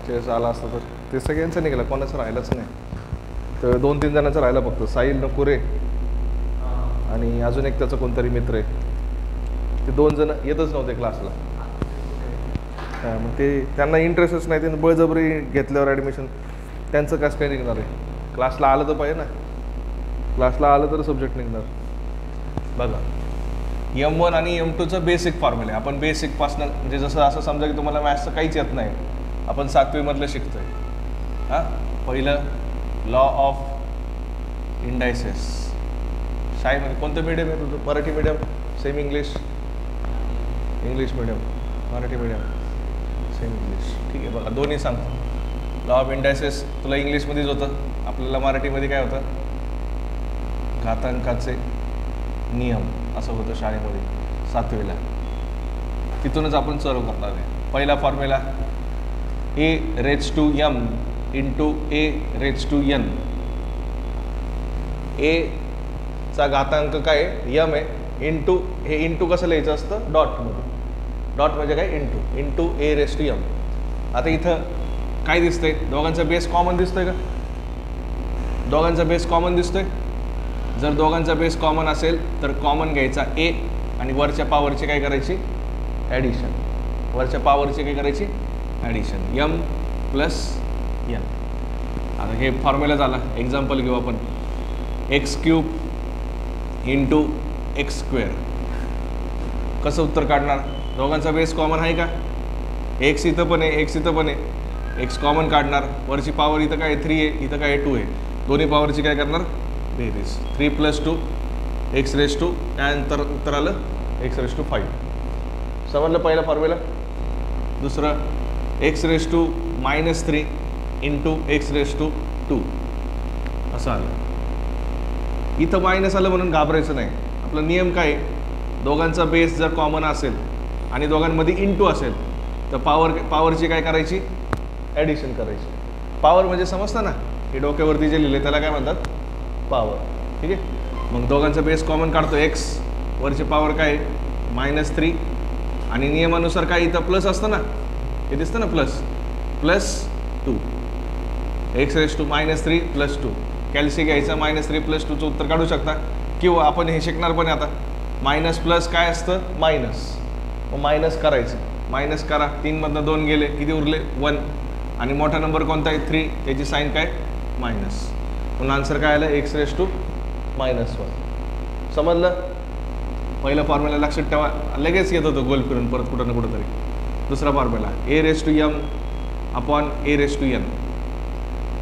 Chess आला असतं तर ते सगळ्यांचं निघालं, कोणाचं राहिलंच नाही. तर 2-3 जणांचं राहिलं फक्त, साहिल नकुरे आणि अजून एक त्याचा कोणतरी मित्र आहे. ते 2 जण येतच नव्हते क्लासला. मग ते त्यांना इंटरेस्टच नाही, त्यांनी बळजबरी घेतल्यावर ॲडमिशन. त्यांचं कसं काय निघणार आहे? क्लासला आलं तर पाहिजे ना, क्लासला आलं तर सब्जेक्ट निघणार. बघा M1 आणि M2चं बेसिक फॉर्म्युला आहे. आपण बेसिकपासनं म्हणजे जसं असं समजा की तुम्हाला मॅथ्सचं काहीच येत नाही, आपण 7वीमधलं शिकतोय. हां, पहिलं लॉ ऑफ इंडायसेस. शाळेमध्ये कोणतं मीडियम आहे तुझं? Marathi medium, semi English? English medium, Marathi medium, semi English. ठीक आहे. बघा दोन्ही सांगतो. लॉ ऑफ इंडायसेस तुला इंग्लिशमध्येच होतं, आपल्याला मराठीमध्ये काय होतं? घातांकाचे नियम असं होतं शाळेमध्ये 7वीला. तिथूनच आपण सर्व करणार आहे. पहिला फॉर्म्युला A⁻m इंटू A⁻n. ए चा घातांक काय आहे? m आहे. इंटू, हे इंटू कसं लिहायचं असतं? डॉटमध्ये. डॉट म्हणजे काय? Into A⁻m. आता इथं काय दिसतंय? दोघांचा बेस कॉमन दिसतोय का? दोघांचा बेस कॉमन दिसतोय. जर दोघांचा बेस कॉमन असेल तर कॉमन घ्यायचा A आणि वरच्या पावरची काय करायची? ॲडिशन. वरच्या पावरची काय करायची? ॲडिशन. m + n. आता हे फॉर्म्युला झाला. एक्झाम्पल घेऊ आपण. x³ into x². कसं उत्तर काढणार? दोघांचा बेस कॉमन आहे का? x इथं पण आहे, x इथं पण आहे. x कॉमन काढणार. वरची पावर इथं काय 3 आहे, इथं काय 2 आहे. दोन्ही पावरची काय करणार? बेरीज. 3 + 2 x⁻². त्यानंतर उत्तर आलं x⁻5. समजलं पहिला फॉर्म्युला. दुसरं x⁻³ इंटू x⁻². असं आलं. इथं मायनस आलं म्हणून घाबरायचं नाही. आपला नियम काय आहे? दोघांचा बेस जर कॉमन असेल आणि दोघांमध्ये इंटू असेल तर पावरची काय करायची? ॲडिशन करायची. पॉवर म्हणजे समजतं ना, हे डोक्यावरती जे लिहिले त्याला काय म्हणतात? पॉवर. ठीक आहे. मग दोघांचा बेस कॉमन काढतो x. वरची पॉवर काय आहे? -3. आणि नियमानुसार काय इथं प्लस असतं ना, हे दिसतं ना +2. x⁻³ -3 + 2. कॅल्सी घ्यायचा. -3 + 2चं उत्तर काढू शकता. किंवा आपण हे शिकणार पण आता मायनस प्लस काय असतं? मायनस. मग मायनस करायचं. मायनस करा. 3मधनं 2 गेले, किती उरले? 1. आणि मोठा नंबर कोणता आहे? 3. त्याची साईन काय? मायनस. म्हणून आन्सर काय आलं? x⁻⁻1. समजलं? पहिलं फॉर्म्युला लक्षात ठेवा. लगेच येत होतं गोल फिरून परत कुठं ना कुठं तरी. दुसरा फॉर्म्युला A⁻m/A⁻n.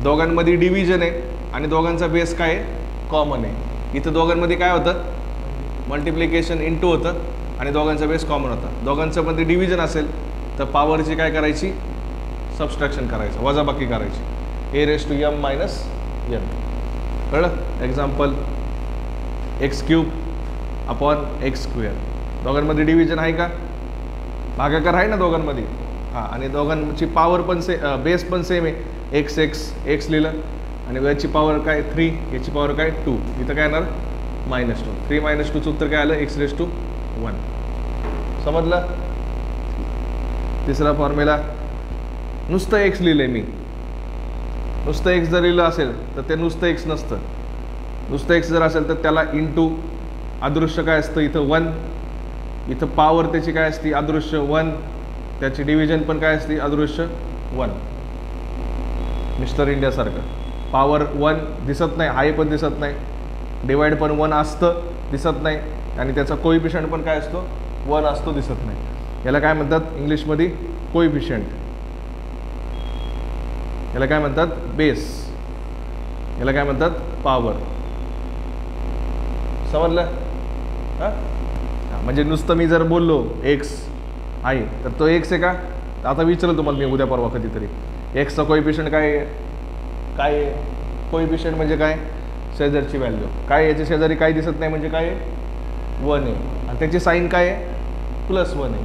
दोघांमध्ये डिव्हिजन आहे आणि दोघांचा बेस काय आहे? कॉमन आहे. इथं दोघांमध्ये काय होतं? मल्टिप्लिकेशन इंटू होतं आणि दोघांचा बेस कॉमन होता. दोघांचं मध्ये डिव्हिजन असेल तर पॉवरची काय करायची? सबस्ट्रॅक्शन करायचं, वजाबाकी करायची. A⁻m - n. कळलं? Example x³ / x². दोघांमध्ये डिव्हिजन आहे का? भागाकार आहे ना दोघांमध्ये. हां, आणि दोघांची पॉवर पण बेस पण सेम आहे. x लिहिलं आणि याची पॉवर काय? 3. याची पॉवर काय? 2. इथं काय येणार? -2. 3 - 2चं उत्तर काय आलं? x⁻1. समजलं? तिसरा फॉर्म्युला. नुसतं x लिहिलंय मी. नुसतं x जर लिहिलं असेल तर ते नुसतं x नसतं. नुसतं x जर असेल तर त्याला इंटू अदृश्य काय असतं? इथं 1. इथं पॉवर त्याची काय असते? अदृश्य 1. त्याची डिव्हिजन पण काय असते? अदृश्य 1. मिस्टर इंडियासारखं. पॉवर 1 दिसत नाही, हाय पण दिसत नाही. डिवाइड पण 1 असतं, दिसत नाही. आणि त्याचा कोइफिशियंट पण काय असतो? 1 असतो, दिसत नाही. याला काय म्हणतात इंग्लिशमध्ये? कोइफिशियंट. याला काय म्हणतात? बेस. याला काय म्हणतात? पॉवर. समजलं? हां, म्हणजे नुसतं मी जर बोललो x आहे तर तो x आहे का? आता विचारलं तुम्हाला मी उद्या परवा कधीतरी. एक्सचा कोइफिशियंट काय आहे? काय आहे? कोइफिशियंट म्हणजे काय? शेजारची व्हॅल्यू. काय याच्या शेजारी काय दिसत नाही म्हणजे काय? 1 आहे. आणि त्याची साईन काय आहे? +1 आहे.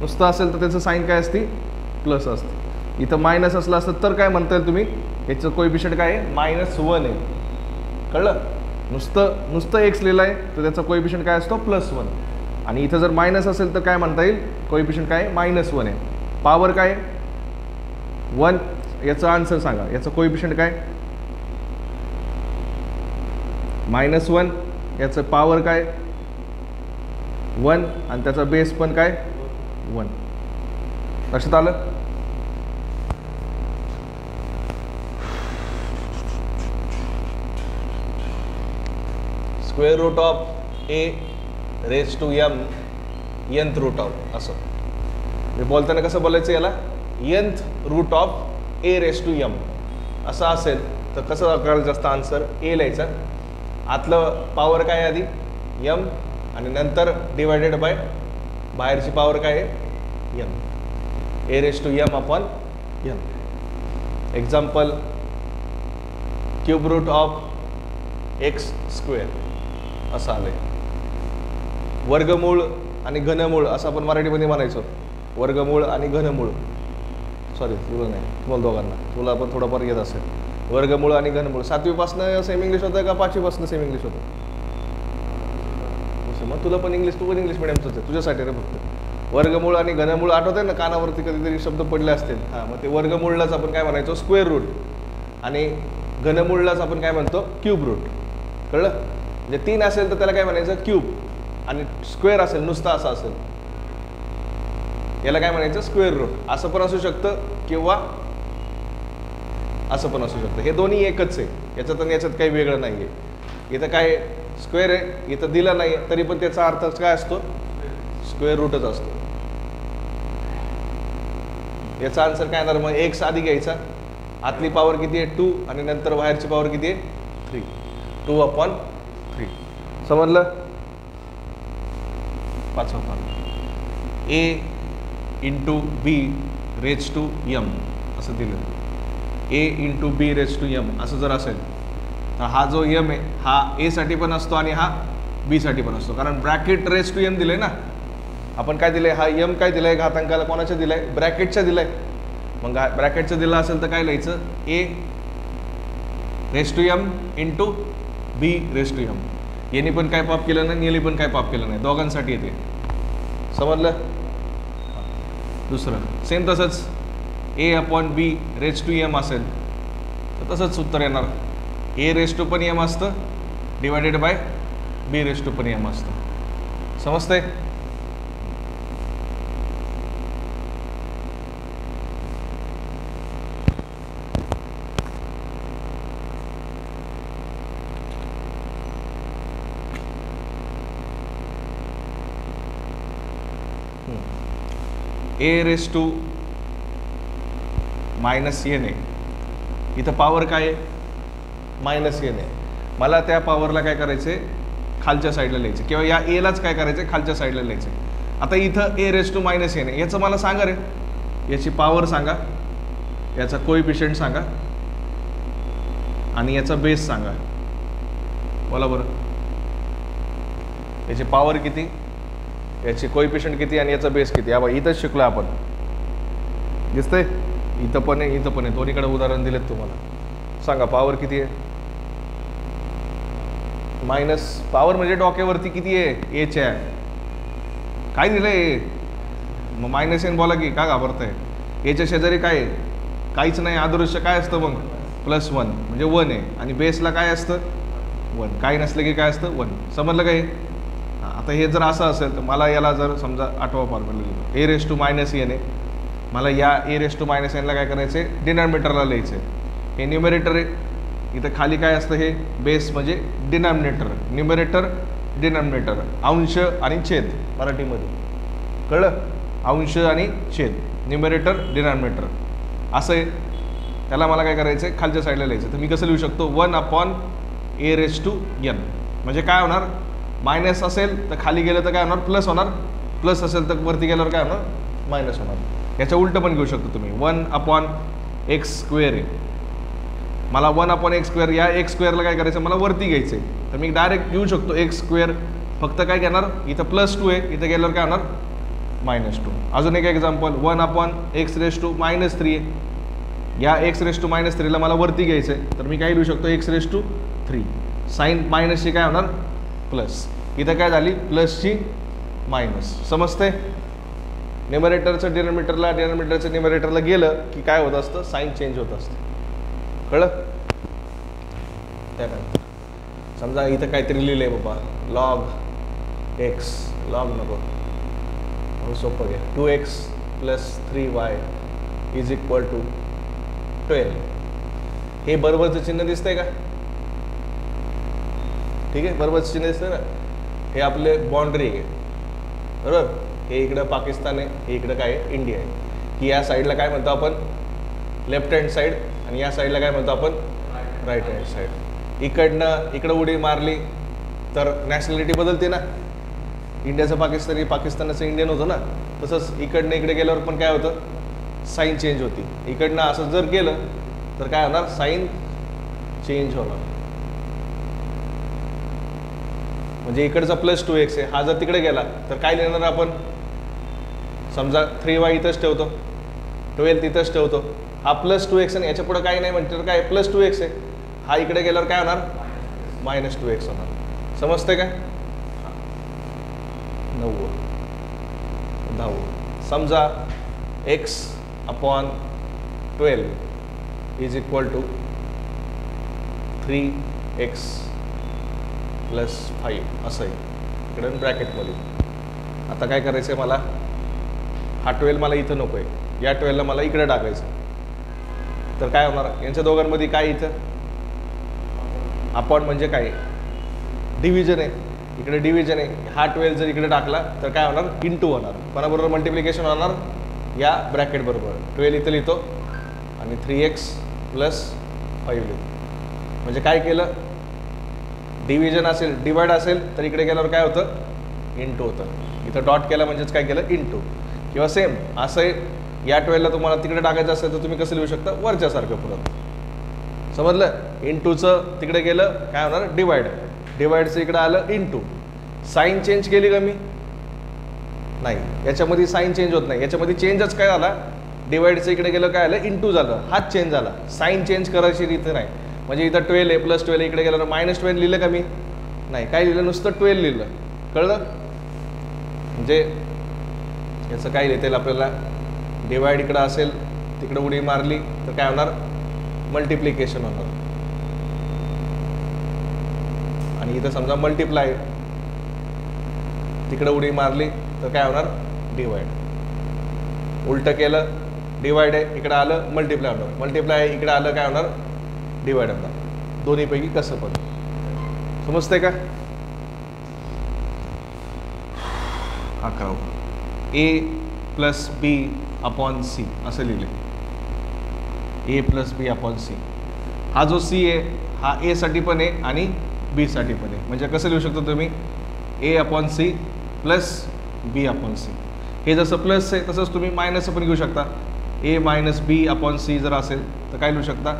नुसतं असेल तर त्याचं साईन काय असते? प्लस असते. इथं मायनस असलं असतं तर काय म्हणता येईल तुम्ही? याचं कोइफिशियंट काय आहे? -1 आहे. कळलं? नुसतं x लिहिलं आहे तर त्याचा कोइफिशियंट काय असतो? +1. आणि इथं जर मायनस असेल तर काय म्हणता येईल? कोइफिशियंट काय? -1 आहे. पॉवर काय? 1 याचं आन्सर सांगा, याचं कोएफिशियंट काय -1, याचं पॉवर काय 1 आणि त्याचा बेस पण काय 1. लक्षात आलं? Square root of a raise to m nth root of, असं मी बोलताना कसं बोलायचं याला nth root of a raise to M असं असेल तर कसं करायचं असतं आन्सर ए लिहायचा, आतलं पॉवर काय आधी एम आणि नंतर डिवायडेड बाय बाहेरची पॉवर काय आहे m, a raise to m upon m. Example cube root of x square असं आलंय. वर्गमूळ आणि घनमूळ असं आपण मराठीमध्ये म्हणायचो, वर्गमूळ आणि घनमूळ, सॉरी तुला नाही, तुम्हाला दोघांना, तुला पण थोडंफार येत असेल. वर्गमूळ आणि घनमूळ 7वीपासनं सेम इंग्लिश होतं का 5वीपासनं सेम इंग्लिश होतं? मग तुला पण इंग्लिश, तू पण इंग्लिश मिडियमचंच आहे, तुझ्यासाठी रे फक्त. वर्गमूळ आणि घनमूळ आठवतंय ना, कानावरती कधीतरी शब्द पडले असतील. हां, मग ते वर्गमूळलाच आपण काय म्हणायचो स्क्वेअर रूट आणि घनमूळलाच आपण काय म्हणतो क्यूब रूट. कळलं? म्हणजे 3 असेल तर त्याला काय म्हणायचं क्यूब, आणि स्क्वेअर असेल नुसता असा असेल याला काय म्हणायचं स्क्वेअर रूट. असं पण असू शकतं किंवा असं पण असू शकतं, हे दोन्ही एकच आहे, याच्यात आणि याच्यात काही वेगळं नाही आहे. इथं काय स्क्वेअर आहे, इथं दिलं नाही तरी पण त्याचा अर्थ काय असतो स्क्वेअर रूटच असतो. याचा आन्सर काय येणार मग, एक्स आधी घ्यायचा, आतली पॉवर किती आहे 2 आणि नंतर बाहेरची पॉवर किती आहे 3, 2/3. समजलं? 5वा part A into B raise to M असं दिलं. A into B raise to M असं जर असेल तर हा जो एम आहे हा ए साठी पण असतो आणि हा बी साठी पण असतो, कारण ब्रॅकेट रेज टू एम दिलंय ना आपण. काय दिलंय हा एम, काय दिलंय घातांकाला, कोणाच्या दिलाय ब्रॅकेटच्या दिलाय. मग ब्रॅकेटचं दिलं असेल तर काय लिहायचं A raise to M into B raise to M. यांनी पण काय पाप केलं नाही, यांनी पण काय पाप केलं नाही, दोघांसाठी येते. समजलं? दुसरं सेम तसंच A upon B raise to M असेल तर तसंच उत्तर येणार, ए रेज टू पण एम असतं divided by B raise to पण एम असतं. समजतंय? A raise to minus N आहे, इथं पॉवर काय आहे मायनस एन आहे. मला त्या पॉवरला काय करायचं खालच्या साईडला लिहायचं, किंवा या एलाच काय करायचं खालच्या साईडला लिहायचं. आता इथं ए रेज टू मायनस एन आहे, याचं मला सांगा रे, याची पॉवर सांगा, याचा कोएफिशियंट सांगा आणि याचा बेस सांगा. बोला बरं, याची पॉवर किती, याची कोएफिशियंट किती आणि याचा बेस किती. बघा इथंच शिकलो आपण, दिसतंय इथं पण आहे इथं पण आहे, दोन्हीकडे उदाहरण दिलेत तुम्हाला. सांगा पॉवर किती आहे, मायनस पॉवर म्हणजे डोक्यावरती किती आहे एच्या, काय दिलंय मग मायनस एन बोला की का घाबरताय. एच्या शेजारी काय आहे काहीच नाही, अदृश्य काय असतं मग +1 म्हणजे 1 आहे, आणि बेसला काय असतं 1, काही नसलं की काय असतं 1. समजलं काय? आता हे जर असं असेल तर मला याला जर समजा 8वा फॉर्म्युला लिहितो, ए रेज टू मायनस एन आहे, मला या ए रेज टू मायनस एनला काय करायचं आहे डिनॉमिनेटरला लिहायचं आहे. हे न्यूमरेटर आहे, इथं खाली काय असतं हे बेस म्हणजे डिनॉमिनेटर, न्यूमरेटर डिनॉमिनेटर, अंश आणि छेद मराठीमध्ये. कळलं? अंश आणि छेद, न्यूमरेटर डिनॉमिनेटर असं आहे. त्याला मला काय करायचं आहे खालच्या साईडला लिहायचं. तर मी कसं लिहू शकतो 1/a रेज टू n. म्हणजे काय होणार, मायनस असेल तर खाली गेलं तर काय होणार प्लस होणार, प्लस असेल तर वरती गेल्यावर काय होणार मायनस होणार. याच्या उलटं पण घेऊ शकतो तुम्ही, 1/x² आहे, मला 1/x², या x² काय करायचं मला वरती घ्यायचं आहे, तर मी डायरेक्ट घेऊ शकतो x². फक्त काय घेणार इथं +2 आहे, इथं गेल्यावर काय होणार -2. अजून एक एक्झाम्पल 1/x रेज टू -3 आहे, या x रेज टू -3ला मला वरती घ्यायचं आहे, तर मी काय लिहू शकतो x रेज टू 3. साईन मायनसची काय होणार प्लस, इथं काय झाली प्लसची मायनस. समजते? न्युमरेटरचं डिनोमिनेटरचं न्युमरेटरला गेलं की काय होत असतं, साईन चेंज होत असतं. कळलं? त्यानंतर समजा इथं काहीतरी लिहिलंय बाबा, लॉग एक्स, लॉग नको, सोपं घ्या, 2x + 3y = 12. हे बरोबरचं चिन्ह दिसतंय का? ठीक आहे, बरोबरचं चिन्ह दिसतंय ना. हे आपले बाउंड्री आहे, बरोबर. हे इकडं पाकिस्तान आहे, हे इकडं काय आहे, इंडिया आहे. की या साईडला काय म्हणतो आपण, लेफ्ट हँड साईड, आणि या साईडला काय म्हणतो आपण, राईट हँड साईड. इकडनं इकडं उडी मारली तर नॅशनॅलिटी बदलते ना. इंडियाचं पाकिस्तानी, पाकिस्तानाचं इंडियन होतं ना. तसंच इकडनं इकडे गेल्यावर पण काय होतं, साईन चेंज होती. इकडनं असं जर केलं तर काय होणार, साईन चेंज होणार. म्हणजे इकडचा +2x आहे, हा जर तिकडे गेला तर काय लिहिणार आपण, समजा 3y इथंच ठेवतो, 12 तिथंच ठेवतो, हा +2x आणि याच्या पुढे काही नाही म्हणतो काय +2x आहे. हा इकडे गेल्यावर काय होणार, -2x होणार. समजते का? 9 10. समजा x/12 = 3x + 5 असं आहे इकडे ब्रॅकेटमध्ये. आता काय करायचं आहे मला, हा 12 मला इथं नको आहे, या 12ला मला इकडे टाकायचं. तर काय होणार, यांच्या दोघांमध्ये काय, इथं अपॉन म्हणजे काय, डिव्हिजन आहे, इकडे डिव्हिजन आहे. हा 12 जर इकडे टाकला तर काय होणार, इंटू होणार. कोणाबरोबर मल्टिप्लिकेशन होणार, या ब्रॅकेट बरोबर. 12 इथं लिहितो आणि 3x + 5 लिहितो. म्हणजे काय केलं, डिव्हिजन असेल, डिवाइड असेल तर इकडे गेल्यावर काय होतं, इंटू होतं. इथं डॉट केला म्हणजेच काय केलं, इंटू. किंवा सेम असं आहे, या 12ला तुम्हाला तिकडे टाकायचं असेल तर तुम्ही कसं लिहू शकता, वरच्यासारखं पुढं. समजलं? इंटूचं तिकडे गेलं काय होणार, डिवाइड. डिवाइडचं इकडे आलं इंटू. साईन चेंज केली का मी, नाही, याच्यामध्ये साईन चेंज होत नाही. याच्यामध्ये चेंजच काय झाला, डिवाइडचं इकडे गेलं काय आलं, इंटू झालं, हाच चेंज झाला. साईन चेंज करायची इथं नाही. म्हणजे इथं 12 आहे, +12 इकडे गेलं -12 लिहिलं का मी, नाही, काय लिहिलं, नुसतं 12 लिहिलं. कळलं? म्हणजे याचं काय लिहिता येईल आपल्याला, डिवाइड इकडं असेल, तिकडे उडी मारली तर काय होणार, मल्टिप्लिकेशन होणार. आणि इथं समजा मल्टिप्लाय, तिकडे उडी मारली तर काय होणार, डिवाइड. उलटं केलं, डिवाइड आहे इकडे आलं, मल्टिप्लाय होणार. मल्टिप्लाय इकडे आलं काय होणार, डिवाइड होणार. दोन्हीपैकी कसं पण. समजतंय का? 11 a + b/c असं लिहिले. a + b/c. हा जो c आहे हा a साठी पण आहे आणि b साठी पण आहे. म्हणजे कसं लिहू शकतो तुम्ही, a/c + b/c. हे जसं प्लस आहे तसंच तुम्ही मायनस पण घेऊ शकता. a - b/c जर असेल तर काय लिहू शकता,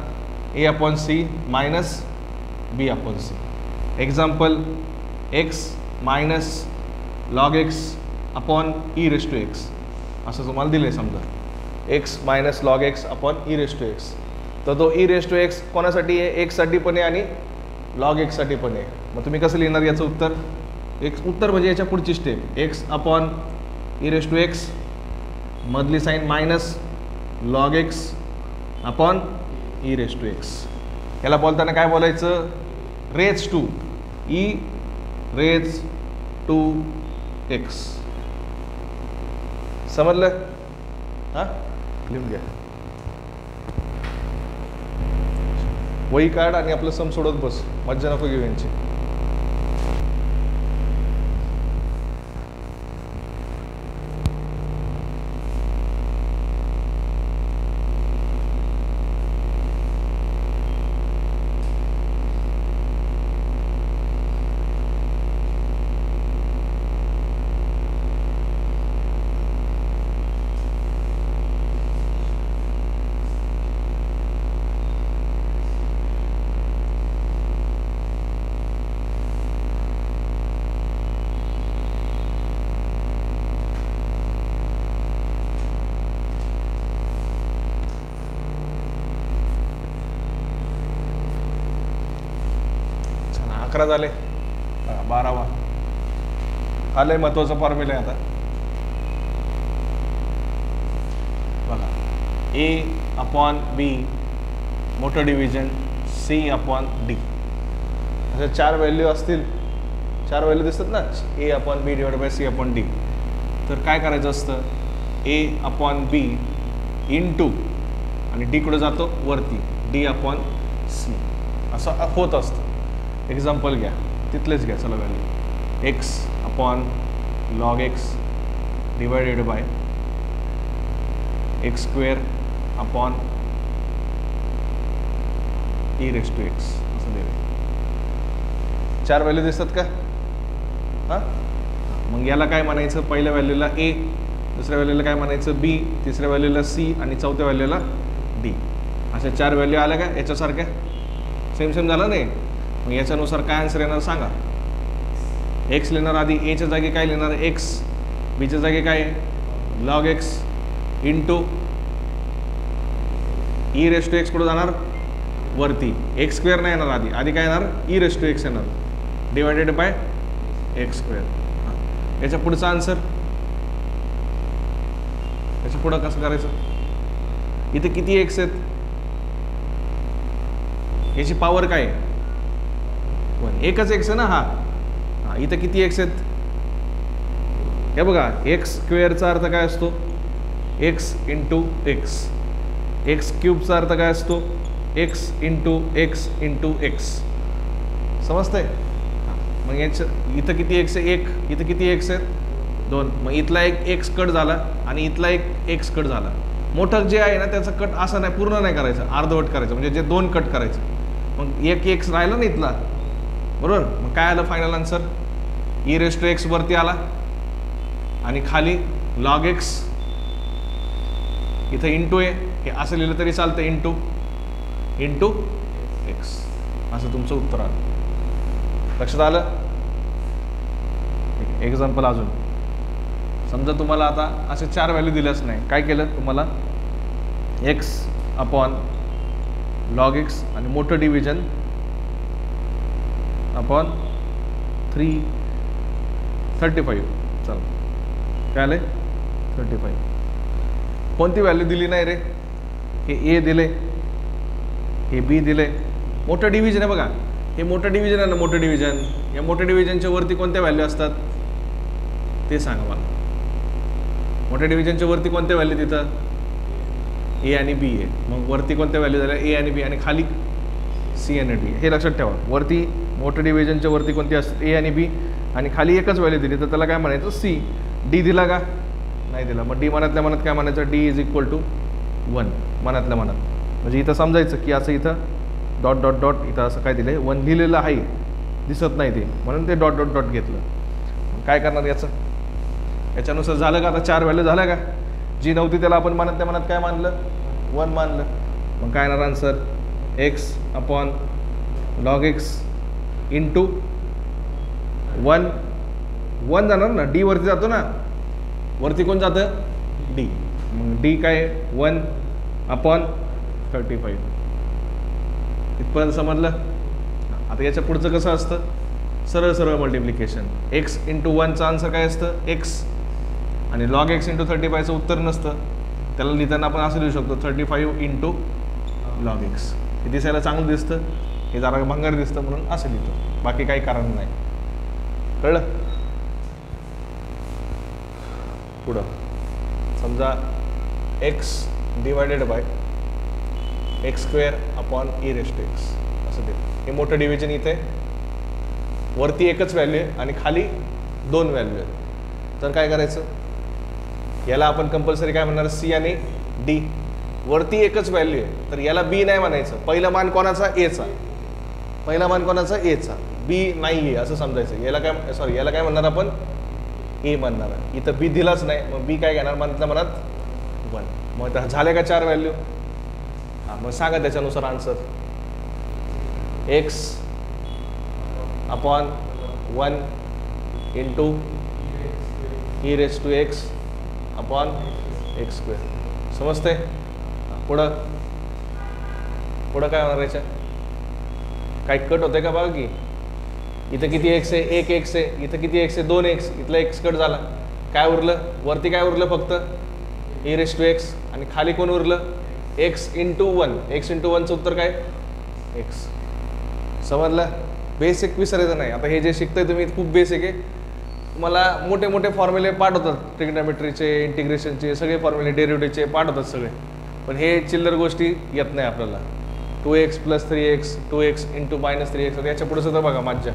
a/c - b/c. Example, x - log x e⁻x असं तुम्हाला दिलं आहे. समजा x - log x e⁻x. तर तो e⁻x कोणासाठी आहे, x साठी पण आहे आणि log x साठी पण आहे. मग तुम्ही कसं लिहिणार याचं उत्तर, उत्तर म्हणजे याच्या पुढची स्टेप, x e⁻x मधली साईन -log x e⁻x. याला बोलताना काय बोलायचं, रेज टू e⁻x. समजलं? हां, लिहून घ्या. वही काढ आणि आपलं सम सोडत बस, मज्जा नको घेऊ यांची. झाले 12वा. आलंय महत्वाचा फॉर्म्युला आहे आता. ए अपॉन बी मोठं डिव्हिजन सी अपॉन डी. अशा 4 व्हॅल्यू असतील, 4 व्हॅल्यू दिसतात ना, A upon B divide by C upon D. तर काय करायचं असतं, ए अपॉन बी इंटू आणि डी कुठे जातो वरती, डी अपॉन सी असं होत असतं. एक्झाम्पल घ्या, तिथलेच घ्या. चला value x upon log x divided by x square upon e raise to x असं दिलं. 4 व्हॅल्यू दिसतात का? हां, मग याला काय म्हणायचं, पहिल्या व्हॅल्यूला ए, दुसऱ्या व्हॅल्यूला काय म्हणायचं बी, तिसऱ्या व्हॅल्यूला सी आणि चौथ्या व्हॅल्यूला डी. अशा 4 व्हॅल्यू आल्या का याच्यासारख्या? सेम सेम झालं नाही. मग याच्यानुसार काय आन्सर येणार सांगा. एक्स लिहिणार आधी, एच्या जागी काय लिहिणार एक्स, बीच्या जागी काय log x into e raise to x कुठं जाणार वरती, एक्स स्क्वेअर नाही येणार आधी, आधी काय येणार ई रेस टू एक्स येणार डिवायडेड बाय एक्स स्क्वेअर. याच्या पुढचा आन्सर, याच्या पुढं कसं करायचं, इथे किती एक्स आहेत, याची पॉवर काय आहे 1, एकच एक्स आहे ना. हा, इथं किती एक्स आहेत, हे बघा एक्स स्क्वेअरचा अर्थ काय असतो एक्स इंटू एक्स, एक्स क्यूबचा अर्थ काय असतो x into x into x. समजतंय? मग याचं इथं किती एक्स आहे 1, इथं किती एक्स आहेत 2. मग इथला एक एक्स कट झाला आणि इथला एक एक्स कट झाला. मोठं जे आहे ना त्याचं कट असं नाही, पूर्ण नाही करायचं, अर्धवट करायचं, म्हणजे जे 2 कट करायचं. मग एक एक्स राहिला ना इथला, बरोबर. मग काय आलं final answer, e raise to x वरती आला आणि खाली लॉग एक्स, इथं इंटू आहे, हे असं लिहिलं तरी चालतं, इंटू इंटू एक्स, असं तुमचं उत्तर आलं. लक्षात आलं? एक्झाम्पल अजून समजा तुम्हाला आता असे 4 व्हॅल्यू दिल्याच नाही, काय केलं तुम्हाला एक्स अपॉन लॉग एक्स आणि मोठं डिव्हिजन अपॉन 35. चल काय आले 35. कोणती व्हॅल्यू दिली नाही रे, हे ए दिले, हे बी दिले. मोठं डिव्हिजन आहे बघा, हे मोठं डिव्हिजन आहे ना, मोठं डिव्हिजन. या मोठ्या डिव्हिजनच्या वरती कोणत्या व्हॅल्यू असतात ते सांगा मला. मोठ्या डिव्हिजनच्या वरती कोणत्या व्हॅल्यू तिथं ए आणि बी आहे. मग वरती कोणत्या व्हॅल्यू झाल्या ए आणि बी आणि खाली सी आणि डी. हे लक्षात ठेवा, वरती मोठ्या डिव्हिजनच्या वरती कोणती असते ए आणि बी आणि खाली एकच व्हॅल्यू दिली तर त्याला काय म्हणायचं सी. डी दिला का नाही दिला, मग डी मनातल्या मनात काय म्हणायचं डी इज इक्वल टू 1 मनातल्या मनात. म्हणजे इथं समजायचं की असं इथं डॉट डॉट डॉट इथं असं काय दिलं आहे 1 लिहिलेलं आहे, दिसत नाही ते, म्हणून ते डॉट डॉट डॉट घेतलं. काय करणार याचं, याच्यानुसार झालं का आता 4 व्हॅल्यू झाल्या का, जी नव्हती त्याला आपण मनातल्या मनात काय मानलं 1 मानलं. मग काय येणार answer x upon log x into 1 जाणार ना, डी वरती जातो ना, वरती कोण जातं डी. मग डी काय 1 अपॉन 35. इथपर्यंत समजलं. आता याच्या पुढचं कसं असतं, सरळ सरळ मल्टिप्लिकेशन. एक्स इंटू 1चा आन्सर काय असतं एक्स आणि लॉग एक्स इंटू 35चं उत्तर नसतं, त्याला लिहिताना आपण असं लिहू शकतो 35 इंटू लॉग एक्स. हे दिसायला चांगलं दिसतं, हे जरा भंगार दिसतं म्हणून असं लिहितो, बाकी काही कारण नाही. कळलं? पुढं समजा x divided by x square upon e raise to x असं ते. हे मोठं डिव्हिजन इथे, वरती एकच व्हॅल्यू आहे आणि खाली 2 व्हॅल्यू आहेत. तर काय करायचं, याला आपण कंपल्सरी काय म्हणणार सी आणि डी. वरती एकच व्हॅल्यू आहे तर याला बी नाही म्हणायचं. पहिला मान कोणाचा एचा, पहिला मान कोणाचा एचा, बी नाही आहे असं समजायचं. याला काय सॉरी याला काय म्हणणार आपण ए म्हणणार. इथं बी दिलाच नाही, मग बी काय घेणार मनातल्या मनात 1. मग झाले का 4 व्हॅल्यू. हां, मग सांगा त्याच्यानुसार answer x upon 1 into e raise to x upon x square. समजते? पुढं पुढं काय होणार याच्या, काय कट होतंय का बघा की. इथं किती एक्स आहे 1 एक्स आहे, इथं किती एक्स आहे 2 एक्स, इथला एक्स कट झाला. काय उरलं वरती, काय उरलं फक्त ई रेस टू एक्स आणि खाली कोण उरलं एक्स इंटू 1, एक्स इंटू 1चं उत्तर काय एक्स. समजलं. बेसिक विसरायचं नाही. आता हे जे शिकताय तुम्ही खूप बेसिक आहे. मला मोठे मोठे फॉर्म्युले पाठवतात, ट्रिग्नॉमेट्रीचे, इंटिग्रेशनचे सगळे फॉर्म्युले, डेरिव्हेटिव्हचे पाठवतात सगळे, पण हे चिल्लर गोष्टी येत नाही आपल्याला. 2x + 3x, 2x into -3x, याच्या पुढे सुद्धा बघा माझ्या.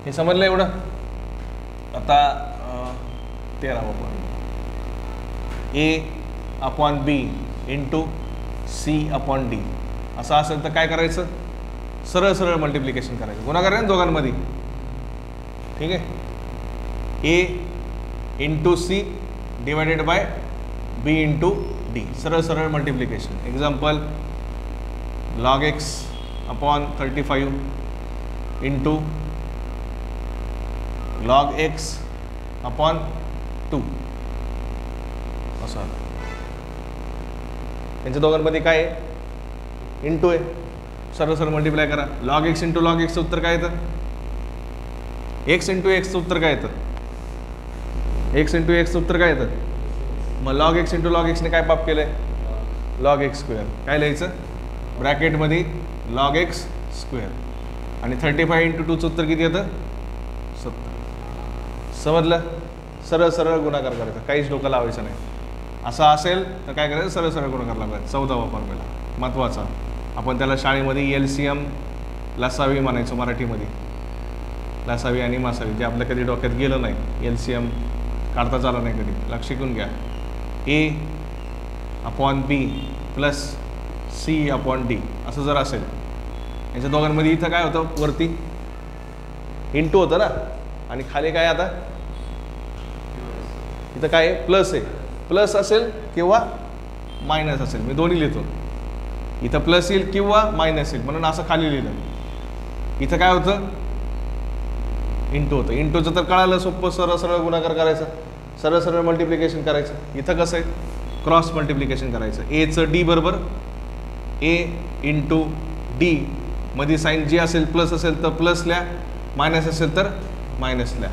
हे समजलं एवढं. आता 13 A/B इंटू C/D असं असेल तर काय करायचं, सरळ सरळ मल्टिप्लिकेशन करायचं, गुणाकार आहे ना दोघांमध्ये. ठीक आहे. A into C divided by B into D, सरळ सरळ multiplication. Example log x upon 35 into log x upon 2 असं. यांच्या दोघांमध्ये काय आहे, इंटू आहे, सरळ सरळ मल्टिप्लाय करा. log x into log x चं उत्तर काय येतं, x इंटू x चं उत्तर काय येतं, x इंटू x चं उत्तर काय येतं. मग log x into log x ने काय पाप केलंय, log x स्क्वेअर. काय लिहायचं, ब्रॅकेटमध्ये log x स्क्वेअर. आणि 35 इंटू 2चं उत्तर किती येतं, 70. समजलं. सरळ सरळ गुणाकार करायचा, काहीच डोकं लावायचं नाही. असं असेल तर काय करायचं, सरळ सरळ गुणाकार लावायचा. 14वा फॉर्म्युला महत्त्वाचा. आपण त्याला शाळेमध्ये LCM लसावी म्हणायचो, मराठीमध्ये लसावी आणि मासावी, जे आपल्या कधी डोक्यात गेलं नाही. LCM काढताच आलं नाही कधी, लक्ष शिकून घ्या. A/B + C/D असं जर असेल, यांच्या दोघांमध्ये इथं काय होतं, वरती इंटू होतं ना, आणि खाली काय, आता इथं काय आहे, प्लस आहे. प्लस असेल किंवा मायनस असेल, मी दोन्ही लिहितो. इथं प्लस येईल किंवा मायनस येईल, म्हणून असं खाली लिहिलं. इथं काय होतं, इंटू होतं. इंटूचं तर कळालं, सोपं, सरळ सरळ गुणाकार करायचा, सरळ सरळ मल्टिप्लिकेशन करायचं. इथं कसं आहे, क्रॉस मल्टिप्लिकेशन करायचं. एचं डी बरोबर A इंटू D, मध्ये साईन जी असेल प्लस असेल तर प्लस लिहा, मायनस असेल तर मायनस लिहा.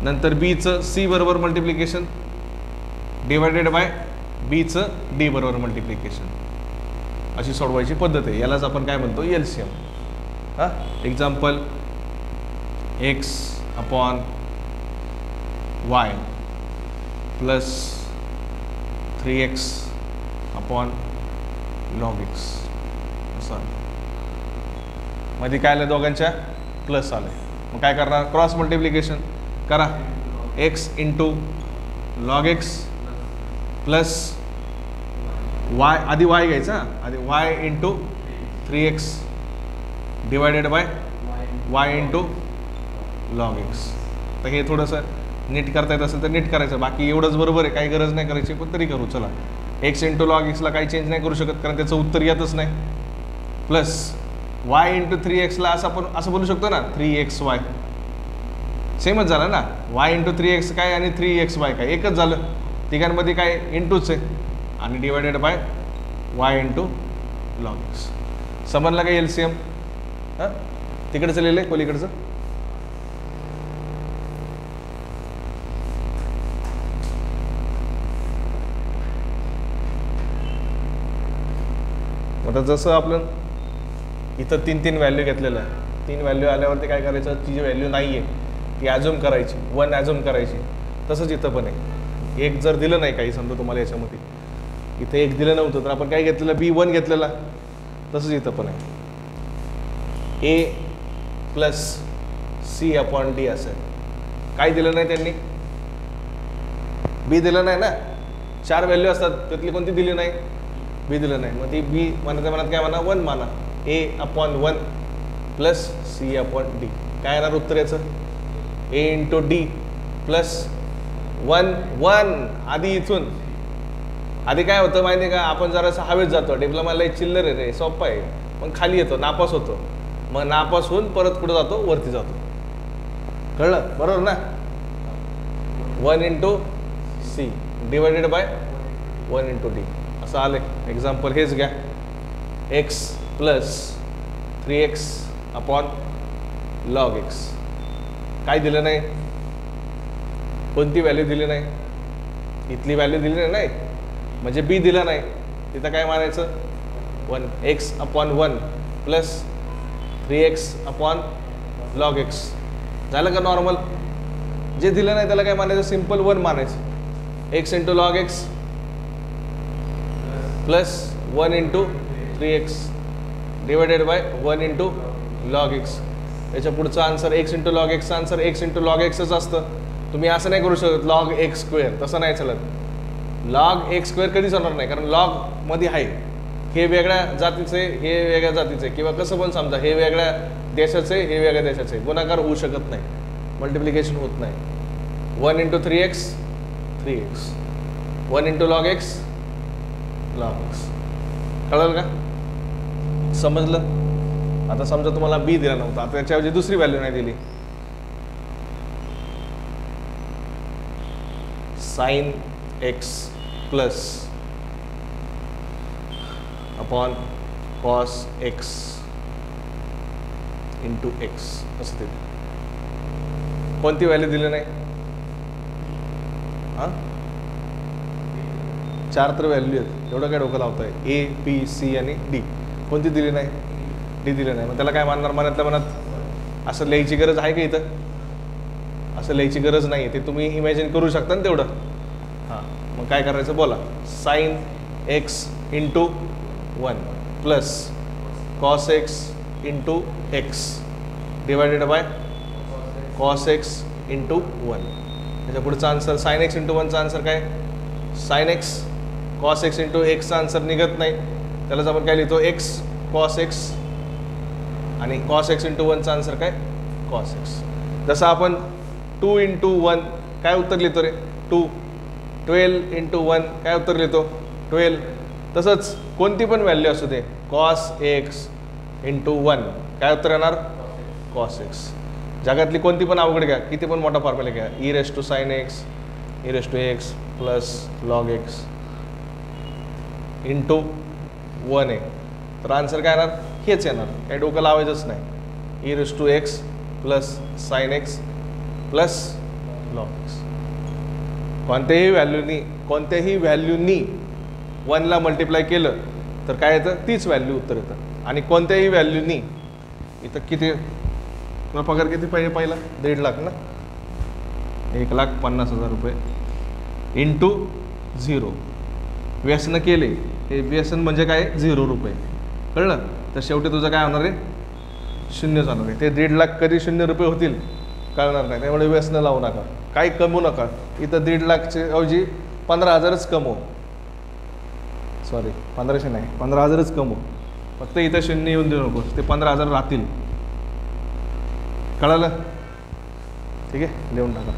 नंतर बीचं C बरोबर मल्टिप्लिकेशन डिवायडेड बाय बीचं D बरोबर मल्टिप्लिकेशन. अशी सोडवायची पद्धत आहे. यालाच आपण काय म्हणतो, LCM. हां, example x upon y plus 3x upon log x असं. मध्ये काय आलं, दोघांच्या प्लस आले. मग काय करणार, क्रॉस मल्टिप्लिकेशन करा. x into log x plus y, आधी y घ्यायचा, आधी y into 3x divided bye y into log x. तर हे थोडंसं नीट करता येत असेल तर नीट करायचं, बाकी एवढंच बरोबर आहे, काही गरज नाही करायची, पण तरी करू. चला, x इंटू log x ला काही चेंज नाही करू शकत, कारण त्याचं उत्तर येतच नाही. प्लस y इंटू 3x ला असं बोलू शकतो ना, 3xy. सेमच झालं ना, y इंटू 3x काय आणि 3xy काय, एकच झालं. तिघांमध्ये काय, इंटूच आहे, आणि divided by y into log x. समजलं का LCM. हां, तिकडचं लिहिलं आहे, कोलीकडचं. आता जसं आपण इथं 3 व्हॅल्यू घेतलेलं आहे, 3 व्हॅल्यू आल्यावरती काय करायचं, ती जी व्हॅल्यू नाही आहे ती ॲझ्युम करायची, 1 ॲझ्युम करायची. तसंच इथं पण आहे. 1 जर दिलं नाही काही, समजा तुम्हाला याच्यामध्ये इथं 1 दिलं नव्हतं, तर आपण काय घेतलेलं, B1 घेतलेला. तसंच इथं पण आहे. A + C/D असेल. काय दिलं नाही त्यांनी, B दिलं नाही ना. 4 व्हॅल्यू असतात, त्यातली कोणती दिली नाही, B दिलं नाही. मग ती B म्हणता म्हणत काय म्हणा, 1 म्हणा. A/1 + C/D. काय येणार उत्तर याचं, A इंटू D प्लस 1 आधी इथून. आधी काय होतं माहिती आहे का, आपण जरासं हवेत जातो, डिप्लोमाला एक चिल्लर आहे रे, सोपं आहे. मग खाली येतो, नापास होतो, मग नापास होऊन परत पुढे जातो, वरती जातो. कळलं, बरोबर ना. 1 into C divided by 1 into D असं आले. एक्झाम्पल हेच घ्या, x plus 3x upon log x. काय दिलं नाही, कोणती व्हॅल्यू दिली नाही, इथली व्हॅल्यू दिली नाही, म्हणजे B दिला नाही. तिथं काय मानायचं 1 x upon 1 plus 3x upon log x. झालं का नॉर्मल? जे दिलं नाही त्याला काय मानायचं, सिम्पल 1 मानायचं. x into log x plus 1 into 3x divided by 1 into log x. याच्या पुढचं answer x into log x answer x into log xच असतं. तुम्ही असं नाही करू शकत लॉग x स्क्वेअर, तसं नाही चालत. लॉग x स्क्वेअर कधीच होणार नाही, कारण लॉग मध्ये आहे हे वेगळ्या जातीचे हे वेगळ्या जातीचे, किंवा कसं पण समजा हे वेगळ्या देशाचे हे वेगळ्या देशाचे, गुणाकार होऊ शकत नाही, मल्टिप्लिकेशन होत नाही. 1 into 3x 3x 1 into log x log x. कळलं का? समजलं? आता समजा तुम्हाला b दिला नव्हता, आता त्याच्याऐवजी दुसरी व्हॅल्यू नाही दिली, sine x plus upon cos x into x असं दिलं. कोणती व्हॅल्यू दिली नाही? हां 4 तर व्हॅल्यू आहेत, एवढं काय डोकं लावताय? A B C आणि D. कोणती दिली नाही? D दिली नाही. मग त्याला काय मानणार? मनातल्या मनात असं लिहायची गरज आहे का इथं? असं लिहायची गरज नाही, ते तुम्ही इमॅजिन करू शकता ना तेवढं. हां मग काय करायचं बोला. Sine x into 1 plus cos x into x divided by cos x into 1. त्याच्या पुढचा आन्सर साइन x इंटू 1चा आन्सर काय? Sine x. Cos x into xचा आन्सर निघत नाही, त्यालाच आपण काय लिहितो x कॉस x, आणि कॉस x इंटू 1चा आन्सर काय? Cos x. जसं आपण 2 इंटू 1 काय उत्तर लिहितो रे? 2. 12 इंटू 1 काय उत्तर लिहितो? 12. तसंच कोणती पण व्हॅल्यू असू दे, कॉस x इंटू 1 काय उत्तर येणार? Cos x. जगातली कोणती पण अवघड घ्या, किती पण मोठा फॉर्म्युला घ्या, e raise to sine x e raise to x plus log x into 1 आहे, तर आन्सर काय येणार? हेच येणार, काही डोकं लावायचंच नाही. E raise to x plus sine x plus log x. कोणत्याही व्हॅल्यूनी 1ला मल्टिप्लाय केलं तर काय येतं? तीच व्हॅल्यू उत्तर येतं. आणि कोणत्याही व्हॅल्यूनी इथं किती तुला पगार किती पाहिजे? पहिला 1.5 लाख ना, 1,50,000 रुपये इंटू 0. व्यसन केले, हे व्यसन म्हणजे काय? 0 रुपये. कळलं? तर शेवटी तुझं काय होणार आहे? 0 जाणार आहे. ते 1.5 लाख कधी 0 रुपये होतील कळणार नाही, त्यामुळे व्यसन लावू नका, काही कमवू नका. इथं 1.5 लाखच्या ऐवजी 15,000च कमव. सॉरी 1500 नाही, 15,000च कमव. फक्त इथं 0 येऊन देऊ नकोस, ते 15,000 राहतील. कळालं? ठीक आहे, लिहून टाका.